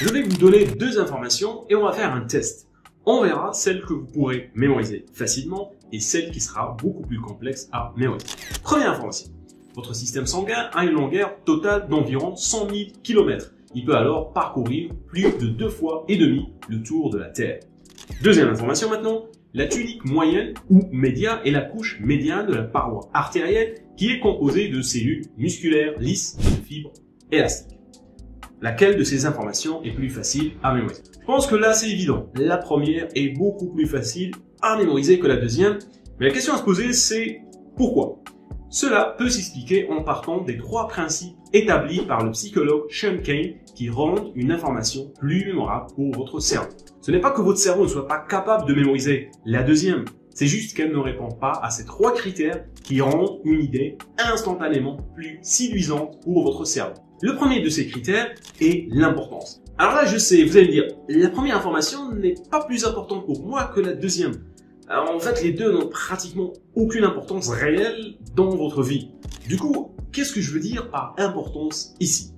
Je vais vous donner deux informations et on va faire un test. On verra celle que vous pourrez mémoriser facilement et celle qui sera beaucoup plus complexe à mémoriser. Première information. Votre système sanguin a une longueur totale d'environ 100 000 km. Il peut alors parcourir plus de 2 fois et demi le tour de la Terre. Deuxième information maintenant. La tunique moyenne ou média est la couche médiane de la paroi artérielle qui est composée de cellules musculaires lisses et de fibres élastiques. Laquelle de ces informations est plus facile à mémoriser? Je pense que là c'est évident. La première est beaucoup plus facile à mémoriser que la deuxième. Mais la question à se poser c'est pourquoi? Cela peut s'expliquer en partant des 3 principes établis par le psychologue Sean Kane qui rendent une information plus mémorable pour votre cerveau. Ce n'est pas que votre cerveau ne soit pas capable de mémoriser la deuxième, c'est juste qu'elle ne répond pas à ces 3 critères qui rendent une idée instantanément plus séduisante pour votre cerveau. Le premier de ces critères est l'importance. Alors là, je sais, vous allez me dire, la première information n'est pas plus importante pour moi que la deuxième. Alors en fait, les deux n'ont pratiquement aucune importance réelle dans votre vie. Du coup, qu'est-ce que je veux dire par importance ici?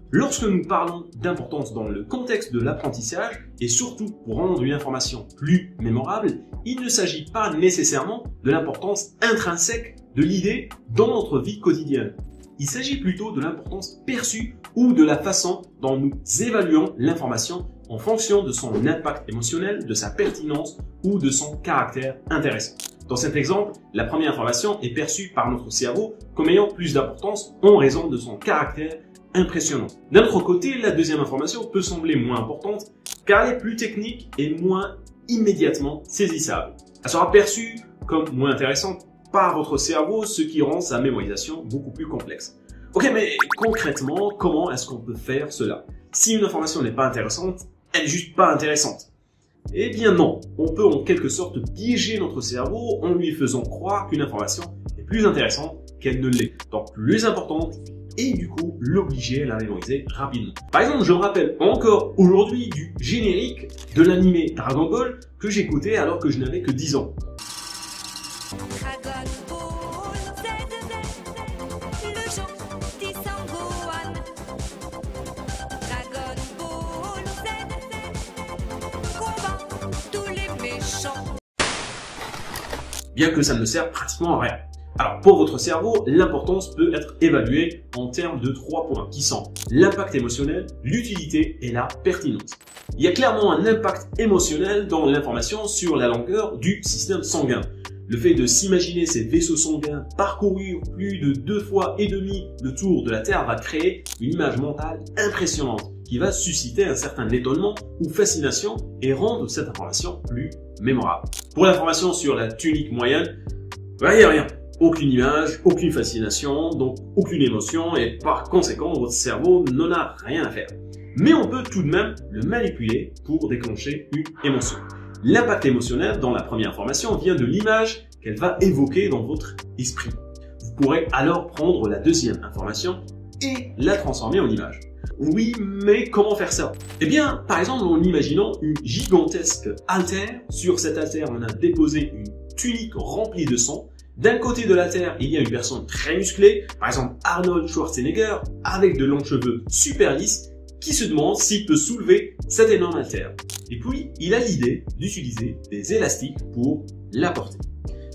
Lorsque nous parlons d'importance dans le contexte de l'apprentissage, et surtout pour rendre une information plus mémorable, il ne s'agit pas nécessairement de l'importance intrinsèque de l'idée dans notre vie quotidienne. Il s'agit plutôt de l'importance perçue ou de la façon dont nous évaluons l'information en fonction de son impact émotionnel, de sa pertinence ou de son caractère intéressant. Dans cet exemple, la première information est perçue par notre cerveau comme ayant plus d'importance en raison de son caractère impressionnant. D'un autre côté, la deuxième information peut sembler moins importante car elle est plus technique et moins immédiatement saisissable. Elle sera perçue comme moins intéressante par votre cerveau, ce qui rend sa mémorisation beaucoup plus complexe. Ok, mais concrètement, comment est-ce qu'on peut faire cela? Si une information n'est pas intéressante, elle n'est juste pas intéressante. Eh bien non, on peut en quelque sorte piéger notre cerveau en lui faisant croire qu'une information est plus intéressante qu'elle ne l'est, donc plus importante, et du coup l'obliger à la mémoriser rapidement. Par exemple, je me rappelle encore aujourd'hui du générique de l'anime Dragon Ball que j'écoutais alors que je n'avais que 10 ans. Bien que ça ne sert pratiquement à rien. Alors pour votre cerveau, l'importance peut être évaluée en termes de 3 points qui sont l'impact émotionnel, l'utilité et la pertinence. Il y a clairement un impact émotionnel dans l'information sur la longueur du système sanguin. Le fait de s'imaginer ces vaisseaux sanguins parcourir plus de 2 fois et demi le tour de la Terre va créer une image mentale impressionnante qui va susciter un certain étonnement ou fascination et rendre cette information plus mémorable. Pour l'information sur la tunique moyenne, il n'y a rien. Aucune image, aucune fascination, donc aucune émotion et par conséquent votre cerveau n'en a rien à faire. Mais on peut tout de même le manipuler pour déclencher une émotion. L'impact émotionnel dans la première information vient de l'image qu'elle va évoquer dans votre esprit. Vous pourrez alors prendre la deuxième information et la transformer en image. Oui, mais comment faire ça? Eh bien, par exemple, en imaginant une gigantesque haltère. Sur cette haltère, on a déposé une tunique remplie de sang. D'un côté de la Terre, il y a une personne très musclée, par exemple Arnold Schwarzenegger, avec de longs cheveux super lisses, qui se demande s'il peut soulever cette énorme haltère. Et puis, il a l'idée d'utiliser des élastiques pour la porter.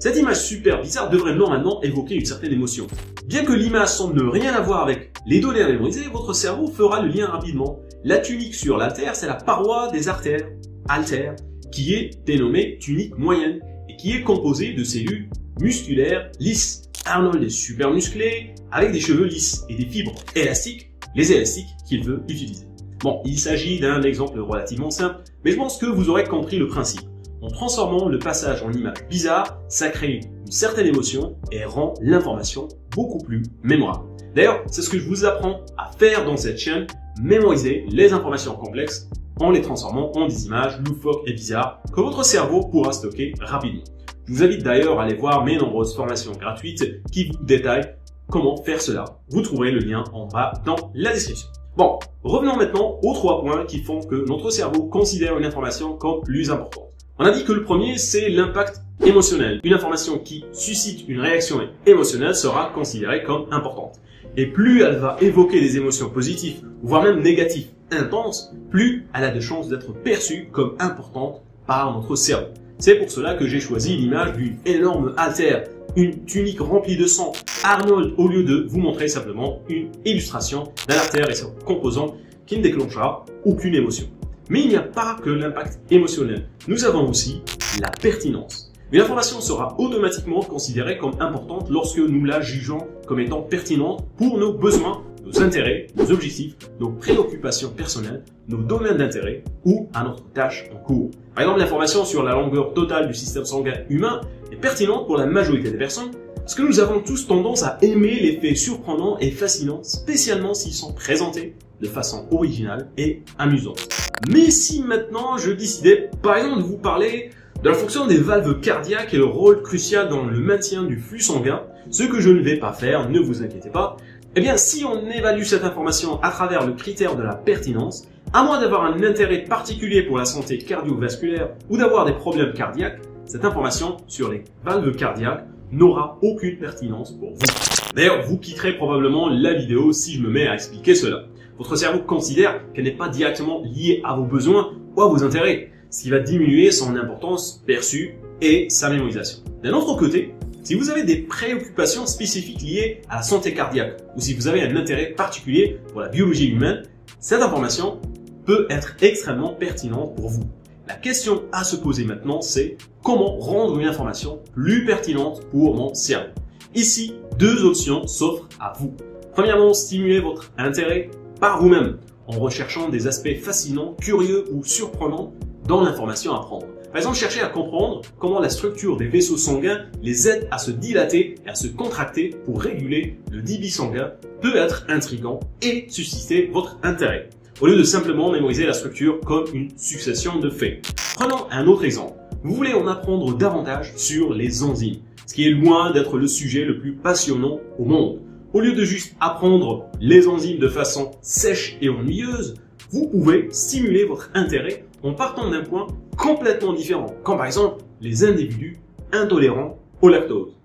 Cette image super bizarre devrait normalement évoquer une certaine émotion. Bien que l'image semble ne rien avoir avec les données à mémoriser, votre cerveau fera le lien rapidement. La tunique sur l'haltère, c'est la paroi des artères, haltère, qui est dénommée tunique moyenne et qui est composée de cellules musculaires lisses. Arnold est super musclé, avec des cheveux lisses et des fibres élastiques, les élastiques qu'il veut utiliser. Bon, il s'agit d'un exemple relativement simple, mais je pense que vous aurez compris le principe. En transformant le passage en image bizarre, ça crée une certaine émotion et rend l'information beaucoup plus mémorable. D'ailleurs, c'est ce que je vous apprends à faire dans cette chaîne, mémoriser les informations complexes en les transformant en des images loufoques et bizarres que votre cerveau pourra stocker rapidement. Je vous invite d'ailleurs à aller voir mes nombreuses formations gratuites qui vous détaillent comment faire cela. Vous trouverez le lien en bas dans la description. Bon, revenons maintenant aux 3 points qui font que notre cerveau considère une information comme plus importante. On a dit que le premier, c'est l'impact émotionnel. Une information qui suscite une réaction émotionnelle sera considérée comme importante. Et plus elle va évoquer des émotions positives, voire même négatives, intense, plus elle a de chances d'être perçue comme importante par notre cerveau. C'est pour cela que j'ai choisi l'image d'une énorme haltère, une tunique remplie de sang, Arnold, au lieu de vous montrer simplement une illustration d'un artère et son composant qui ne déclenchera aucune émotion. Mais il n'y a pas que l'impact émotionnel. Nous avons aussi la pertinence. Une information sera automatiquement considérée comme importante lorsque nous la jugeons comme étant pertinente pour nos besoins, nos intérêts, nos objectifs, nos préoccupations personnelles, nos domaines d'intérêt ou à notre tâche en cours. Par exemple, l'information sur la longueur totale du système sanguin humain est pertinente pour la majorité des personnes parce que nous avons tous tendance à aimer les faits surprenants et fascinants, spécialement s'ils sont présentés de façon originale et amusante. Mais si maintenant je décidais par exemple de vous parler de la fonction des valves cardiaques et le rôle crucial dans le maintien du flux sanguin, ce que je ne vais pas faire, ne vous inquiétez pas, eh bien si on évalue cette information à travers le critère de la pertinence, à moins d'avoir un intérêt particulier pour la santé cardiovasculaire ou d'avoir des problèmes cardiaques, cette information sur les valves cardiaques n'aura aucune pertinence pour vous. D'ailleurs, vous quitterez probablement la vidéo si je me mets à expliquer cela. Votre cerveau considère qu'elle n'est pas directement liée à vos besoins ou à vos intérêts, ce qui va diminuer son importance perçue et sa mémorisation. D'un autre côté, si vous avez des préoccupations spécifiques liées à la santé cardiaque ou si vous avez un intérêt particulier pour la biologie humaine, cette information peut être extrêmement pertinente pour vous. La question à se poser maintenant, c'est comment rendre une information plus pertinente pour mon cerveau. Ici, deux options s'offrent à vous. Premièrement, stimuler votre intérêt par vous-même en recherchant des aspects fascinants, curieux ou surprenants dans l'information à prendre. Par exemple, cherchez à comprendre comment la structure des vaisseaux sanguins les aide à se dilater et à se contracter pour réguler le débit sanguin peut être intriguant et susciter votre intérêt, au lieu de simplement mémoriser la structure comme une succession de faits. Prenons un autre exemple. Vous voulez en apprendre davantage sur les enzymes, ce qui est loin d'être le sujet le plus passionnant au monde. Au lieu de juste apprendre les enzymes de façon sèche et ennuyeuse, vous pouvez stimuler votre intérêt en partant d'un point complètement différent, comme par exemple les individus intolérants au lactose.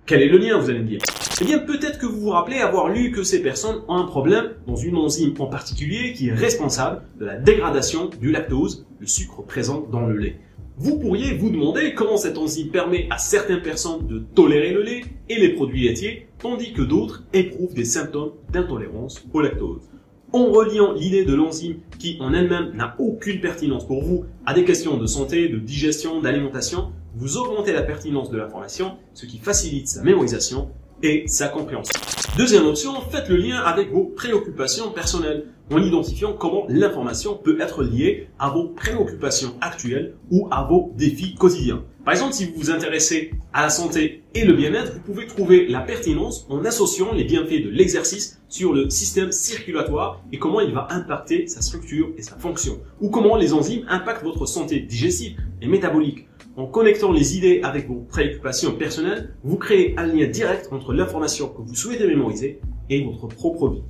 Quel est le lien, vous allez me dire? Eh bien, peut-être que vous vous rappelez avoir lu que ces personnes ont un problème dans une enzyme en particulier qui est responsable de la dégradation du lactose, le sucre présent dans le lait. Vous pourriez vous demander comment cette enzyme permet à certaines personnes de tolérer le lait et les produits laitiers, tandis que d'autres éprouvent des symptômes d'intolérance au lactose. En reliant l'idée de l'enzyme qui en elle-même n'a aucune pertinence pour vous à des questions de santé, de digestion, d'alimentation, vous augmentez la pertinence de l'information, ce qui facilite sa mémorisation et sa compréhension. Deuxième option, faites le lien avec vos préoccupations personnelles en identifiant comment l'information peut être liée à vos préoccupations actuelles ou à vos défis quotidiens. Par exemple, si vous vous intéressez à la santé et le bien-être, vous pouvez trouver la pertinence en associant les bienfaits de l'exercice sur le système circulatoire et comment il va impacter sa structure et sa fonction, ou comment les enzymes impactent votre santé digestive et métabolique. En connectant les idées avec vos préoccupations personnelles, vous créez un lien direct entre l'information que vous souhaitez mémoriser et votre propre vie.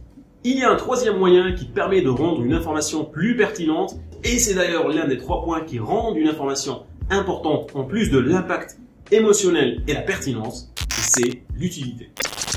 Il y a un troisième moyen qui permet de rendre une information plus pertinente, et c'est d'ailleurs l'un des 3 points qui rendent une information importante en plus de l'impact émotionnel et la pertinence, c'est l'utilité.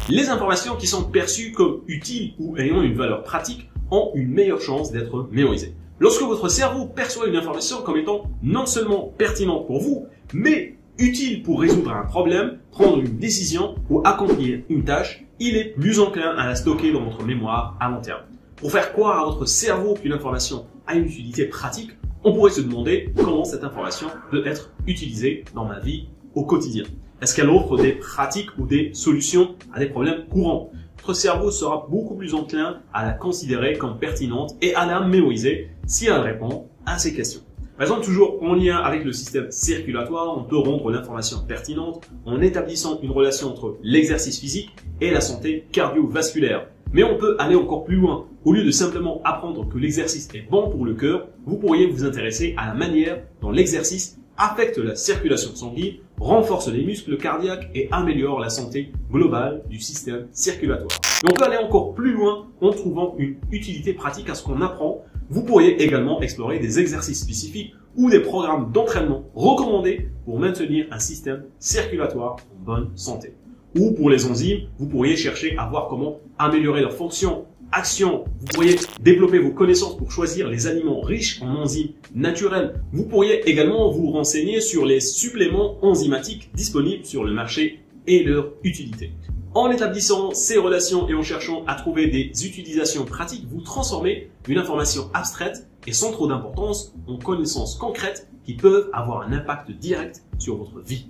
Les informations qui sont perçues comme utiles ou ayant une valeur pratique ont une meilleure chance d'être mémorisées. Lorsque votre cerveau perçoit une information comme étant non seulement pertinente pour vous, mais utile pour résoudre un problème, prendre une décision ou accomplir une tâche, il est plus enclin à la stocker dans votre mémoire à long terme. Pour faire croire à votre cerveau qu'une information a une utilité pratique, on pourrait se demander comment cette information peut être utilisée dans ma vie au quotidien. Est-ce qu'elle offre des pratiques ou des solutions à des problèmes courants? Votre cerveau sera beaucoup plus enclin à la considérer comme pertinente et à la mémoriser si elle répond à ces questions. Par exemple, toujours en lien avec le système circulatoire, on peut rendre l'information pertinente en établissant une relation entre l'exercice physique et la santé cardiovasculaire. Mais on peut aller encore plus loin. Au lieu de simplement apprendre que l'exercice est bon pour le cœur, vous pourriez vous intéresser à la manière dont l'exercice affecte la circulation sanguine, renforce les muscles cardiaques et améliore la santé globale du système circulatoire. Mais on peut aller encore plus loin en trouvant une utilité pratique à ce qu'on apprend. Vous pourriez également explorer des exercices spécifiques ou des programmes d'entraînement recommandés pour maintenir un système circulatoire en bonne santé. Ou pour les enzymes, vous pourriez chercher à voir comment améliorer leur fonction, action. Vous pourriez développer vos connaissances pour choisir les aliments riches en enzymes naturelles. Vous pourriez également vous renseigner sur les suppléments enzymatiques disponibles sur le marché et leur utilité. En établissant ces relations et en cherchant à trouver des utilisations pratiques, vous transformez une information abstraite et sans trop d'importance en connaissances concrètes qui peuvent avoir un impact direct sur votre vie.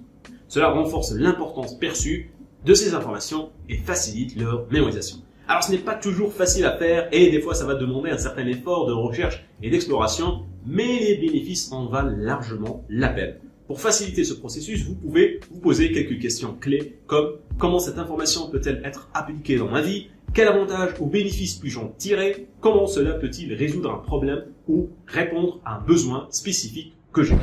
Cela renforce l'importance perçue de ces informations et facilite leur mémorisation. Alors ce n'est pas toujours facile à faire et des fois ça va demander un certain effort de recherche et d'exploration, mais les bénéfices en valent largement la peine. Pour faciliter ce processus, vous pouvez vous poser quelques questions clés comme comment cette information peut-elle être appliquée dans ma vie, quel avantage ou bénéfice puis-je en tirer, comment cela peut-il résoudre un problème ou répondre à un besoin spécifique que j'ai.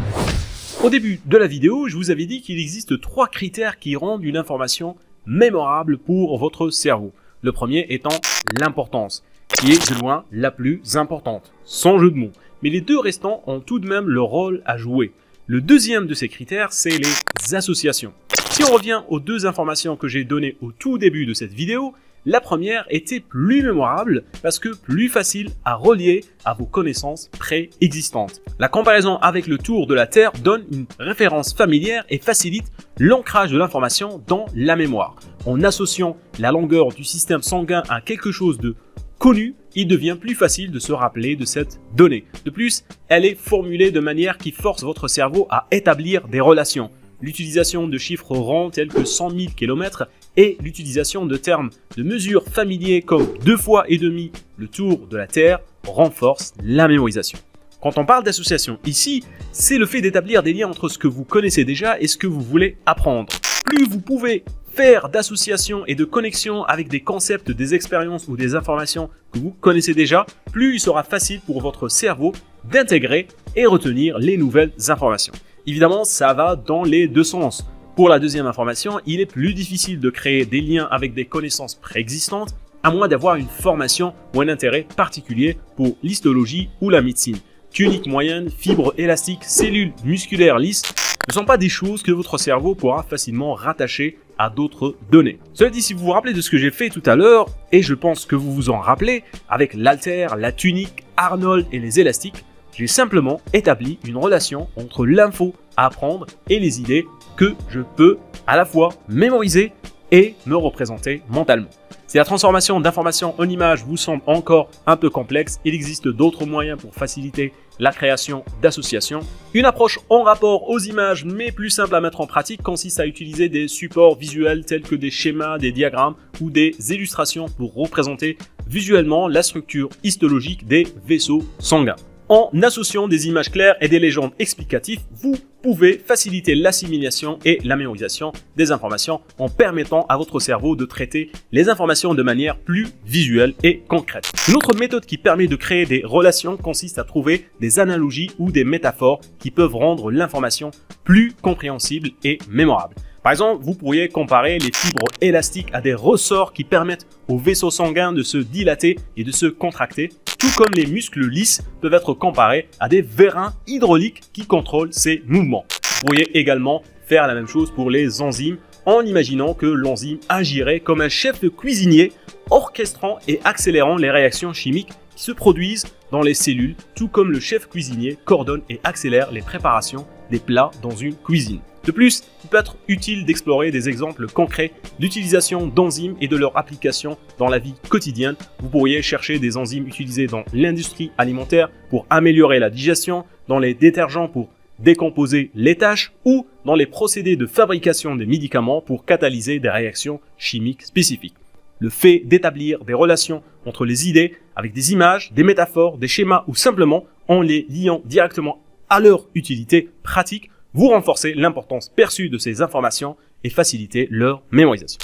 Au début de la vidéo, je vous avais dit qu'il existe 3 critères qui rendent une information mémorable pour votre cerveau. Le premier étant l'importance, qui est de loin la plus importante, sans jeu de mots. Mais les 2 restants ont tout de même leur rôle à jouer. Le deuxième de ces critères, c'est les associations. Si on revient aux 2 informations que j'ai données au tout début de cette vidéo, la première était plus mémorable parce que plus facile à relier à vos connaissances préexistantes. La comparaison avec le tour de la Terre donne une référence familière et facilite l'ancrage de l'information dans la mémoire. En associant la longueur du système sanguin à quelque chose de connu, il devient plus facile de se rappeler de cette donnée. De plus, elle est formulée de manière qui force votre cerveau à établir des relations. L'utilisation de chiffres ronds tels que 100 000 km et l'utilisation de termes de mesure familiers comme 2 fois et demi le tour de la Terre renforce la mémorisation. Quand on parle d'association ici, c'est le fait d'établir des liens entre ce que vous connaissez déjà et ce que vous voulez apprendre. Plus vous pouvez faire d'associations et de connexions avec des concepts, des expériences ou des informations que vous connaissez déjà, plus il sera facile pour votre cerveau d'intégrer et retenir les nouvelles informations. Évidemment, ça va dans les 2 sens. Pour la deuxième information, il est plus difficile de créer des liens avec des connaissances préexistantes, à moins d'avoir une formation ou un intérêt particulier pour l'histologie ou la médecine. Tunique moyenne, fibres élastiques, cellules musculaires lisses ne sont pas des choses que votre cerveau pourra facilement rattacher à d'autres données. Cela dit, si vous vous rappelez de ce que j'ai fait tout à l'heure, et je pense que vous vous en rappelez, avec l'haltère, la tunique, Arnold et les élastiques, j'ai simplement établi une relation entre l'info à apprendre et les idées que je peux à la fois mémoriser et me représenter mentalement. Si la transformation d'informations en images vous semble encore un peu complexe, il existe d'autres moyens pour faciliter la création d'associations. Une approche en rapport aux images mais plus simple à mettre en pratique consiste à utiliser des supports visuels tels que des schémas, des diagrammes ou des illustrations pour représenter visuellement la structure histologique des vaisseaux sanguins. En associant des images claires et des légendes explicatives, vous pouvez faciliter l'assimilation et la mémorisation des informations en permettant à votre cerveau de traiter les informations de manière plus visuelle et concrète. Une autre méthode qui permet de créer des relations consiste à trouver des analogies ou des métaphores qui peuvent rendre l'information plus compréhensible et mémorable. Par exemple, vous pourriez comparer les fibres élastiques à des ressorts qui permettent aux vaisseaux sanguins de se dilater et de se contracter, tout comme les muscles lisses peuvent être comparés à des vérins hydrauliques qui contrôlent ces mouvements. Vous pourriez également faire la même chose pour les enzymes en imaginant que l'enzyme agirait comme un chef cuisinier orchestrant et accélérant les réactions chimiques qui se produisent dans les cellules, tout comme le chef cuisinier coordonne et accélère les préparations des plats dans une cuisine. De plus, il peut être utile d'explorer des exemples concrets d'utilisation d'enzymes et de leur application dans la vie quotidienne. Vous pourriez chercher des enzymes utilisées dans l'industrie alimentaire pour améliorer la digestion, dans les détergents pour décomposer les tâches ou dans les procédés de fabrication des médicaments pour catalyser des réactions chimiques spécifiques. Le fait d'établir des relations entre les idées avec des images, des métaphores, des schémas ou simplement en les liant directement à leur utilité pratique, vous renforcez l'importance perçue de ces informations et facilitez leur mémorisation.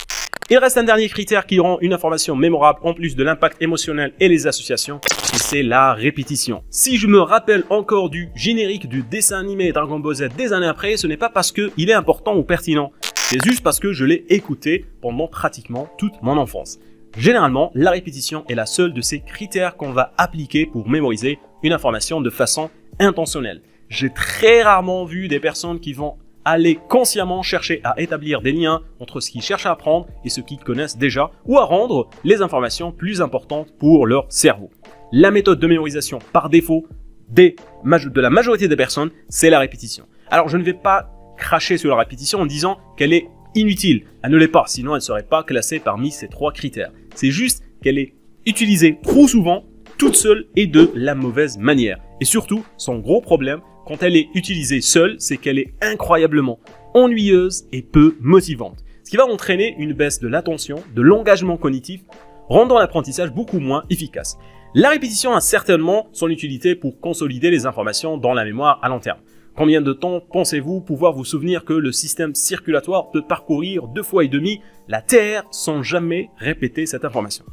Il reste un dernier critère qui rend une information mémorable en plus de l'impact émotionnel et les associations, et c'est la répétition. Si je me rappelle encore du générique du dessin animé Dragon Ball Z des années après, ce n'est pas parce qu'il est important ou pertinent, c'est juste parce que je l'ai écouté pendant pratiquement toute mon enfance. Généralement, la répétition est la seule de ces critères qu'on va appliquer pour mémoriser une information de façon intentionnelle. J'ai très rarement vu des personnes qui vont aller consciemment chercher à établir des liens entre ce qu'ils cherchent à apprendre et ce qu'ils connaissent déjà, ou à rendre les informations plus importantes pour leur cerveau. La méthode de mémorisation par défaut de la majorité des personnes, c'est la répétition. Alors je ne vais pas cracher sur la répétition en disant qu'elle est inutile. Elle ne l'est pas, sinon elle ne serait pas classée parmi ces 3 critères. C'est juste qu'elle est utilisée trop souvent, toute seule et de la mauvaise manière. Et surtout, son gros problème, quand elle est utilisée seule, c'est qu'elle est incroyablement ennuyeuse et peu motivante. Ce qui va entraîner une baisse de l'attention, de l'engagement cognitif, rendant l'apprentissage beaucoup moins efficace. La répétition a certainement son utilité pour consolider les informations dans la mémoire à long terme. Combien de temps pensez-vous pouvoir vous souvenir que le système circulatoire peut parcourir 2 fois et demi la Terre sans jamais répéter cette information?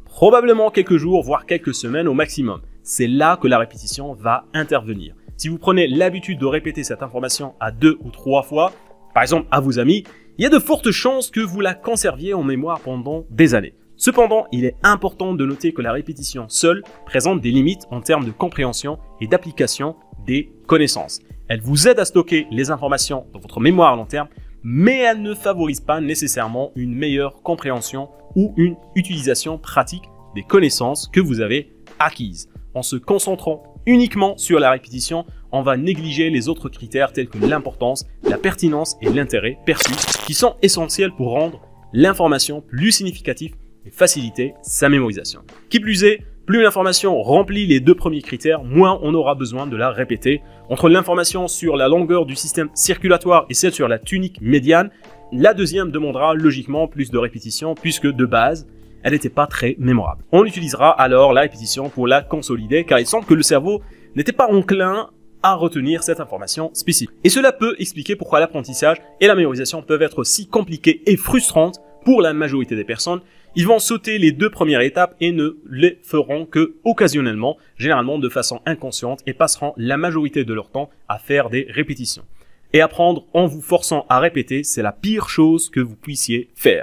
Probablement quelques jours, voire quelques semaines au maximum. C'est là que la répétition va intervenir. Si vous prenez l'habitude de répéter cette information à 2 ou 3 fois, par exemple à vos amis, il y a de fortes chances que vous la conserviez en mémoire pendant des années. Cependant, il est important de noter que la répétition seule présente des limites en termes de compréhension et d'application des connaissances. Elle vous aide à stocker les informations dans votre mémoire à long terme, mais elle ne favorise pas nécessairement une meilleure compréhension ou une utilisation pratique des connaissances que vous avez acquises. En se concentrant uniquement sur la répétition, on va négliger les autres critères tels que l'importance, la pertinence et l'intérêt perçu, qui sont essentiels pour rendre l'information plus significative et faciliter sa mémorisation. Qui plus est, plus l'information remplit les 2 premiers critères, moins on aura besoin de la répéter. Entre l'information sur la longueur du système circulatoire et celle sur la tunique médiane, la deuxième demandera logiquement plus de répétition puisque de base, elle n'était pas très mémorable. On utilisera alors la répétition pour la consolider car il semble que le cerveau n'était pas enclin à retenir cette information spécifique. Et cela peut expliquer pourquoi l'apprentissage et la mémorisation peuvent être si compliquées et frustrantes pour la majorité des personnes. Ils vont sauter les 2 premières étapes et ne les feront que occasionnellement, généralement de façon inconsciente, et passeront la majorité de leur temps à faire des répétitions. Et apprendre en vous forçant à répéter, c'est la pire chose que vous puissiez faire.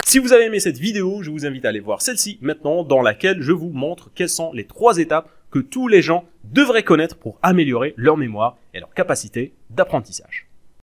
Si vous avez aimé cette vidéo, je vous invite à aller voir celle-ci maintenant, dans laquelle je vous montre quelles sont les 3 étapes que tous les gens devraient connaître pour améliorer leur mémoire et leur capacité d'apprentissage.